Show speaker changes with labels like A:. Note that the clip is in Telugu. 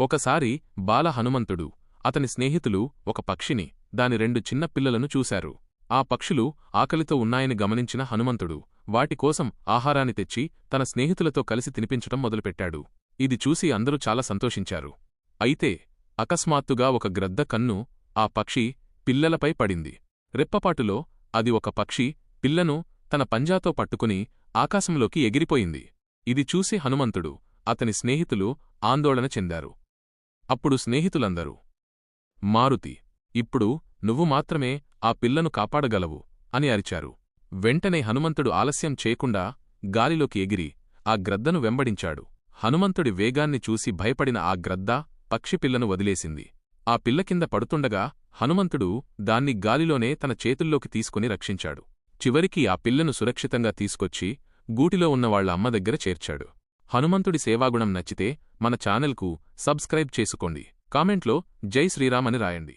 A: ఒకసారి బాల హనుమంతుడు అతని స్నేహితులు ఒక పక్షిని దాని 2 చిన్న పిల్లలను చూశారు. ఆ పక్షులు ఆకలితో ఉన్నాయని గమనించిన హనుమంతుడు వాటికోసం ఆహారాన్ని తెచ్చి తన స్నేహితులతో కలిసి తినిపించటం మొదలుపెట్టాడు. ఇది చూసి అందరూ చాలా సంతోషించారు. అయితే అకస్మాత్తుగా ఒక గ్రద్ద కన్ను ఆ పక్షి పిల్లలపై పడింది. రెప్పపాటులో అది ఒక పక్షి పిల్లను తన పంజాతో పట్టుకుని ఆకాశంలోకి ఎగిరిపోయింది. ఇది చూసి హనుమంతుడు అతని స్నేహితులు ఆందోళన చెందారు. అప్పుడు స్నేహితులందరూ, మారుతి, ఇప్పుడు నువ్వు మాత్రమే ఆ పిల్లను కాపాడగలవు అని అరిచారు. వెంటనే హనుమంతుడు ఆలస్యం చేయకుండా గాలిలోకి ఎగిరి ఆ గ్రద్దను వెంబడించాడు. హనుమంతుడి వేగాన్ని చూసి భయపడిన ఆ గ్రద్ద పక్షి పిల్లను వదిలేసింది. ఆ పిల్ల కింద పడుతుండగా హనుమంతుడు దాన్ని గాలిలోనే తన చేతుల్లోకి తీసుకుని రక్షించాడు. చివరికి ఆ పిల్లను సురక్షితంగా తీసుకొచ్చి గూటిలో ఉన్నవాళ్ల అమ్మ దగ్గర చేర్చాడు. హనుమంతుడి సేవాగుణం నచ్చితే మన ఛానల్కు సబ్స్క్రైబ్ చేసుకోండి. కామెంట్లో జై శ్రీరామ్ అని రాయండి.